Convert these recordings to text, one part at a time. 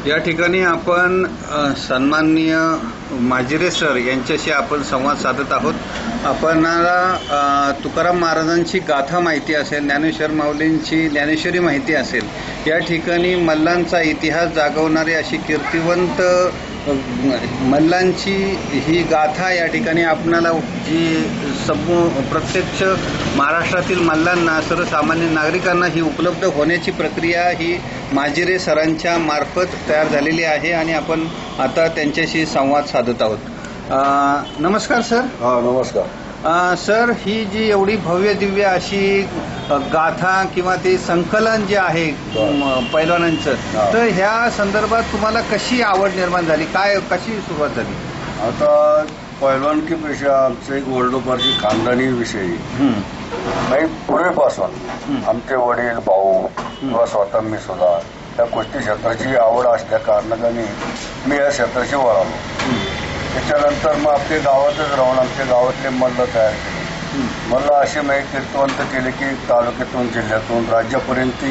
या ठिकाणी आपण सन्माननीय माजिरे सर यांच्याशी आपण संवाद साधत आहोत. आपणाला तुकाराम महाराजांची गाथा माहिती असेल, ज्ञानेश्वर माऊलींची ज्ञानेश्वरी माहिती असेल. या ठिकाणी मल्लांचा इतिहास जागवणारी अशी कीर्तिवंत मल्लांची ही गाथा या ठिकाणी आपणाला जी प्रत्यक्ष महाराष्ट्रातील मल्लांना, सर्वसामान्य नागरिकांना ही उपलब्ध होण्याची प्रक्रिया ही माजिरे सरांच्या मार्फत तयार झालेली आहे आणि आपण आता त्यांच्याशी संवाद साधत आहोत. नमस्कार सर. नमस्कार सर. ही जी एवढी भव्य दिव्य अशी गाथा किंवा ते संकलन जे आहे पैलवानांचं, तर ह्या संदर्भात तुम्हाला कशी आवड निर्माण झाली, कशी सुरुवात झाली? आता पैलवानकीपेक्षा आमचं एक वडिलोपार्जित खानदानी विषयी नाही. पूर्वीपासून आमचे वडील, भाऊ किंवा स्वतः मी सुद्धा त्या कुस्ती क्षेत्राची आवड असल्या कारणाने मी या क्षेत्राशी वळालो. त्याच्यानंतर मग आपल्या गावातच राहून आमच्या गावातले मल्ल तयार केले. मल्ल असे माहिती कीर्तवंत केले की तालुक्यातून, जिल्ह्यातून, राज्यापर्यंत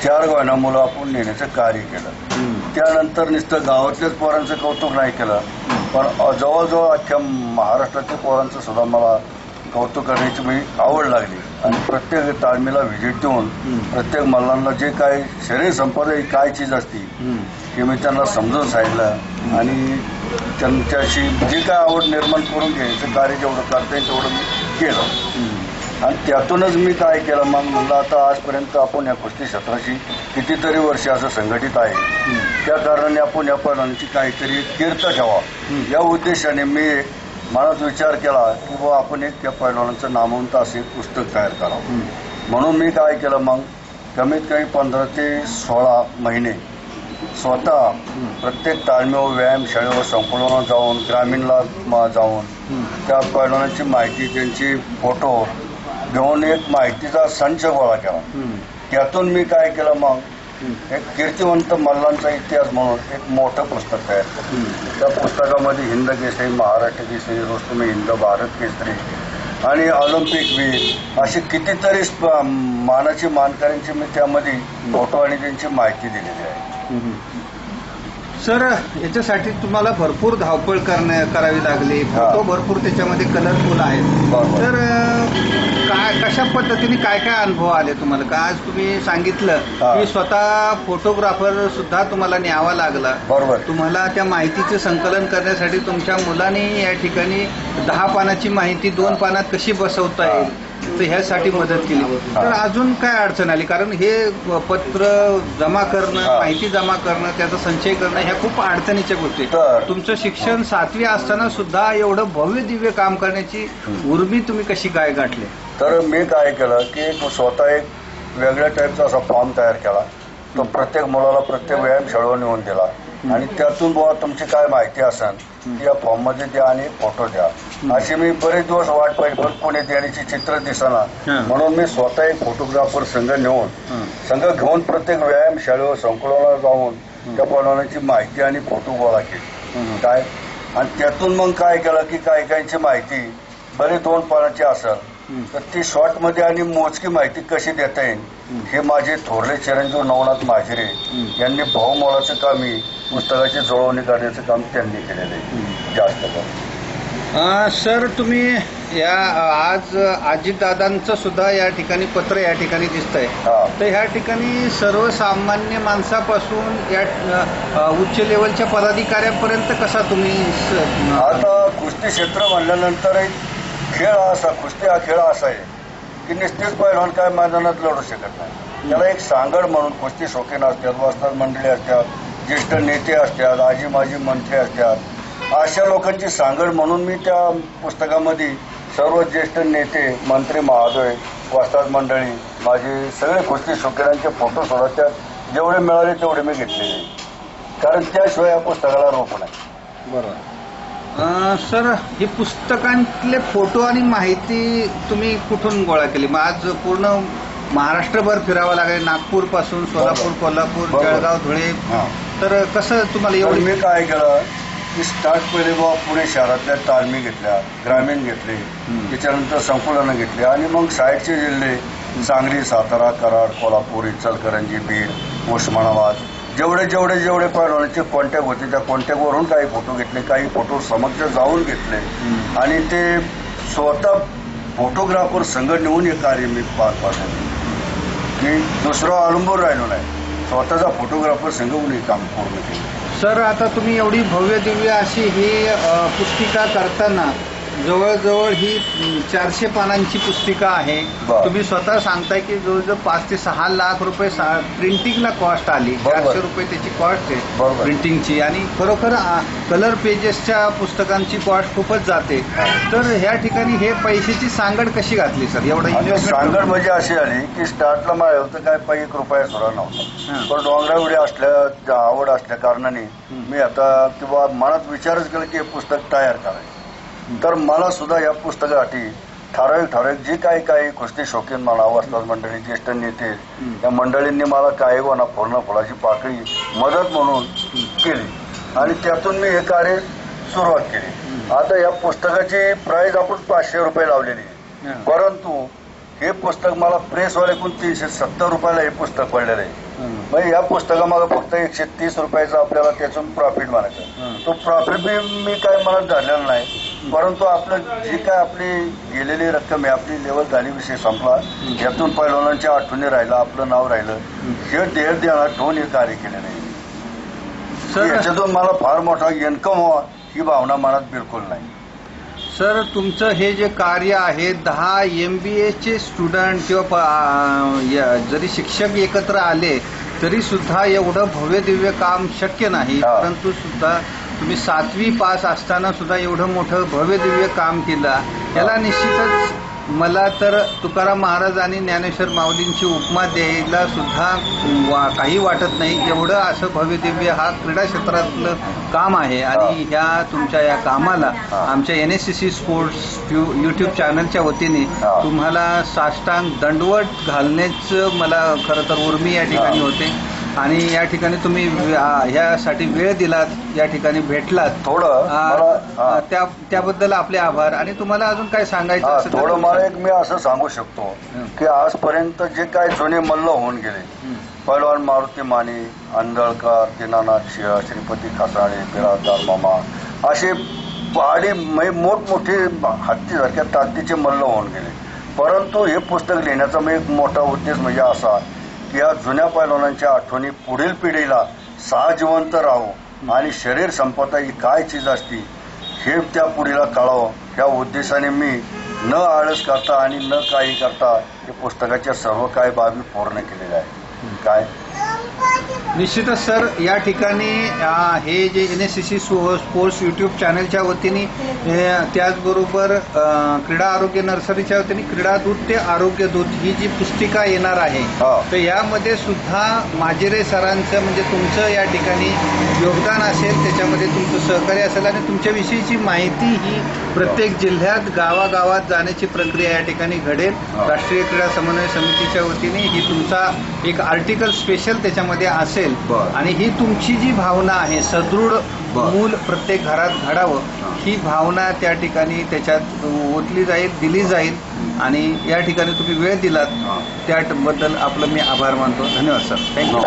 4 गावांना मुलं आपण नेण्याचं कार्य केलं. त्यानंतर नुसतं गावातल्याच पोरांचं कौतुक नाही केलं, पण जवळजवळ अख्ख्या महाराष्ट्रातील पोरांचं सुद्धा मला कौतुक करण्याची मी आवड लागली. आणि प्रत्येक तालमीला व्हिजिट देऊन प्रत्येक मल्लांना जे काय शरीर संपदा ही काय चीज असती हे मी त्यांना समजून सांगितलं आणि त्यांच्याशी जे काय आवड निर्माण करून घ्यायचं कार्य जेवढं करता येईल तेवढं मी केलं. आणि त्यातूनच मी काय केलं, मग म्हणलं आता आजपर्यंत आपण या कुस्ती क्षेत्राची कितीतरी वर्ष असं संघटित आहे, त्या कारणाने आपण या पैलवानाची काहीतरी कीर्त ठेवा या उद्देशाने मी मनात विचार केला की बाबा आपण एक त्या पैलवानाचं नामवंत असे पुस्तक तयार करावं. म्हणून मी काय केलं, मग कमीत कमी 15 ते 16 महिने स्वतः प्रत्येक तालमीवर, व्यायामशाळेवर, संकुलावर जाऊन, ग्रामीणला जाऊन त्या पैलवानांची माहिती, त्यांची फोटो घेऊन एक माहितीचा संच गोळा केला. त्यातून मी काय केलं, मग एक कीर्तिवंत मल्लांचा इतिहास म्हणून एक मोठं पुस्तक तयार केलं. त्या पुस्तकामध्ये हिंद केसरी, महाराष्ट्र केसरी, रुस्तुम हिंद, भारत केसरी आणि ऑलिम्पिक वीर अशी कितीतरी मानाची मानकऱ्यांची मी त्यामध्ये फोटो आणि त्यांची माहिती दिलेली आहे. सर, याच्यासाठी तुम्हाला भरपूर धावपळ करावी लागली. फोटो भरपूर त्याच्यामध्ये कलरफुल आहेत. तर कशा पद्धतीने काय अनुभव आले तुम्हाला? का आज तुम्ही सांगितलं की स्वतः फोटोग्राफर सुद्धा तुम्हाला न्यावा लागला. बरोबर. तुम्हाला त्या माहितीचे संकलन करण्यासाठी तुमच्या मुलाने या ठिकाणी 10 पानाची माहिती 2 पानात कशी बसवता येईल तर ह्यासाठी मदत केली. तर अजून काय अडचण आली? कारण हे पत्र जमा करणं, माहिती जमा करणं, त्याचा संचय करणं ह्या खूप अडचणीच्या गोष्टी. तुमचं शिक्षण 7वी असताना सुद्धा एवढं भव्य दिव्य काम करण्याची उर्मी तुम्ही कशी काय गाठली? तर मी काय केलं की स्वतः एक वेगळ्या टाईपचा असा फॉर्म तयार केला. तो प्रत्येक मुलाला प्रत्येक व्यायामशाळेवर नेऊन दिला आणि त्यातून बुवा तुमची काय माहिती असेल ती या फॉर्म मध्ये द्या आणि फोटो द्या. अशी मी बरेच दिवस वाट पाहिली, पण पुण्यात येण्याची चित्र दिसना. म्हणून मी स्वतः एक फोटोग्राफर संघ घेऊन प्रत्येक व्यायामशाळेवर, संकुलाला जाऊन त्या पैलवानाची माहिती आणि फोटो गोळा केली. काय आणि त्यातून मग काय केलं की काहींची माहिती बरे 2 पानाची असेल तर ती शॉर्ट मध्ये आणि मोजकी माहिती कशी देता येईल हे माझे थोरले चिरंजीव नवनाथ माजिरे यांनी बहुमोलाचं काम, ही पुस्तकाची जुळवणी करण्याचं काम त्यांनी केलेलं आहे जास्त करून. सर, तुम्ही या आज अजितदादांचं सुद्धा या ठिकाणी पत्र या ठिकाणी दिसतंय. तर ह्या ठिकाणी सर्वसामान्य माणसापासून या उच्च लेवलच्या पदाधिकाऱ्यांपर्यंत कसा तुम्ही? आता कुस्ती क्षेत्र म्हणल्यानंतर खेळ असा, कुस्ती हा खेळ असा आहे की निश्चित पैलवान काय मैदानात लढू शकत नाही. त्याला एक सांगड म्हणून कुस्ती शौकीन असतात, वस्ताद मंडळी असतात, ज्येष्ठ नेते असतात, आजी माजी मंत्री असतात. अशा लोकांची सांगड म्हणून मी त्या पुस्तकामध्ये सर्व ज्येष्ठ नेते, मंत्री महोदय, वस्ताद मंडळी, माझे सगळे कुस्ती शौकीनांचे फोटो सुद्धा त्यात जेवढे मिळाले तेवढे मी घेतलेले, कारण त्याशिवाय या पुस्तकाला रोप नाही. बरोबर. सर, ही पुस्तकांतले फोटो आणि माहिती तुम्ही कुठून गोळा केली? मग आज पूर्ण महाराष्ट्रभर फिरावं लागेल, नागपूर पासून सोलापूर, कोल्हापूर, जळगाव, धुळे. तर कसं तुम्हाला एवढं? मी काय केलं की स्टार्ट पहिले बाबा पुणे शहरातल्या तालमी घेतल्या, ग्रामीण घेतले, त्याच्यानंतर संकुलानं घेतले आणि मग साईडचे जिल्हे सांगली, सातारा, कराड, कोल्हापूर, इचलकरंजी, बीड, उस्मानाबाद जेवढे पैलवानाचे कॉन्टॅक्ट होते त्या कॉन्टॅक्टवरून काही फोटो घेतले, काही फोटो समक्ष जाऊन घेतले आणि ते स्वतः फोटोग्राफर संघ नेऊन हे कार्य मी पार पाडलं की दुसरं अवलंबून राहिलो नाही, स्वतःचा फोटोग्राफर संघ म्हणून हे काम पूर्ण केलं. सर आता तुम्ही एवढी भव्य दिव्य अशी ही पुस्तिका करताना जवळजवळ ही 400 पानांची पुस्तिका आहे. तुम्ही स्वतः सांगताय की जवळजवळ 5 ते 6 लाख रुपये प्रिंटिंगला कॉस्ट आली. 400 रुपये त्याची कॉस्ट आहे प्रिंटिंगची आणि खरोखर कलर पेजेसच्या पुस्तकांची कॉस्ट खूपच जाते. तर ह्या ठिकाणी हे पैशाची सांगड कशी घातली सर? एवढं सांगड म्हणजे अशी आली की स्टार्टला माझ्या होतं काय 1 रुपया सुद्धा नव्हता, पण डोंगरावडी असल्या आवड असल्या कारणाने मी आता किंवा मनात विचारच केला की हे पुस्तक तयार करायचं. तर मला सुद्धा या पुस्तकासाठी ठराविक जी काही कुस्ती शौकीन म्हणा, वस्ताद मंडळी, ज्येष्ठ नेते या मंडळींनी मला काही गोना पूर्ण फुलाची पाकळी मदत म्हणून केली आणि त्यातून मी हे कार्य सुरुवात केली. आता या पुस्तकाची प्राइस आपण 500 रुपये लावलेली आहे, परंतु हे पुस्तक मला प्रेसवाल्याकडून 370 रुपयाला हे पुस्तक पडलेलं आहे. म्हणजे या पुस्तकामध्ये फक्त 130 रुपयाचं आपल्याला त्यातून प्रॉफिट मानायचं. तो प्रॉफिट मी काय मला धरलेला नाही, परंतु आपलं जी काय आपली गेलेली रक्कम आहे आपली लेवल झाली, विषय संपला. यातून पैलवानांच्या आठवणी राहिलं, आपलं नाव राहिलं, हे देणार ठेवून हे कार्य केलेलं आहे. याच्यातून मला फार मोठा इन्कम व्हावा ही भावना मनात बिलकुल नाही. सर तुमचं हे जे कार्य आहे 10 MBAचे स्टुडंट किंवा जरी शिक्षक एकत्र आले तरी सुद्धा एवढं भव्य दिव्य काम शक्य नाही, परंतु सुद्धा तुम्ही 7वी पास असताना सुद्धा एवढं मोठं भव्य दिव्य काम केलं. याला निश्चितच मला तर तुकाराम महाराज आणि ज्ञानेश्वर माऊलींची उपमा द्यायला सुद्धा काही वाटत नाही. एवढं असं भव्य दिव्य हा क्रीडा क्षेत्रातलं काम आहे आणि ह्या तुमच्या या कामाला आमच्या NSCC स्पोर्ट्स YouTube चॅनलच्या वतीने तुम्हाला साष्टांग दंडवत घालण्याचं मला खरं तर उर्मी या ठिकाणी होते आणि या ठिकाणी तुम्ही ह्यासाठी वेळ दिलात, या ठिकाणी भेटलात, थोडं त्याबद्दल आपले आभार. आणि तुम्हाला अजून काय सांगायचं असं थोडं मला एक मी असं सांगू शकतो की आजपर्यंत जे काय जुने मल्ल होऊन गेले, पैलवान मारुती माने, आंधळकर, दीनानाथ शिळ, श्रीपती खसाळे, बिराजदार मामा, असे पहाडी मोठमोठे हत्तीसारख्या ताकदीचे मल्ल होऊन गेले. परंतु हे पुस्तक लिहिण्याचा मी एक मोठा उद्देश म्हणजे असा की या जुन्या पैलवानांच्या आठवणी पुढील पिढीला सहजिवंत राहू आणि शरीर संपदा ही काय चीज असती हे त्या पुढीला कळावं, या उद्देशाने मी न आळस करता आणि न काही करता हे पुस्तकाच्या सर्व काही बाबी पूर्ण केलेल्या आहेत. काय निश्चितच सर या ठिकाणी हे जे NSCC स्पोर्ट्स YouTube चॅनलच्या वतीने त्याचबरोबर क्रीडा आरोग्य नर्सरीच्या वतीने क्रीडा दूत ते आरोग्य दूत ही जी पुस्तिका येणार आहे तर यामध्ये सुद्धा माजिरे सरांचं म्हणजे तुमचं या ठिकाणी योगदान असेल, त्याच्यामध्ये तुमचं सहकार्य असेल आणि तुमच्याविषयीची माहिती ही प्रत्येक जिल्ह्यात गावागावात जाण्याची प्रक्रिया या ठिकाणी घडेल. राष्ट्रीय क्रीडा समन्वय समितीच्या वतीने ही तुमचा एक आर्टिकल स्पेशल त्याच्यामध्ये असेल आणि ही तुमची जी भावना आहे सदृढ मूल प्रत्येक घरात घडावं ही भावना त्या ठिकाणी त्याच्यात ओतली जाईल, दिली जाईल आणि या ठिकाणी तुम्ही वेळ दिलात त्याबद्दल आपलं मी आभार मानतो. धन्यवाद सर. थँक्यू.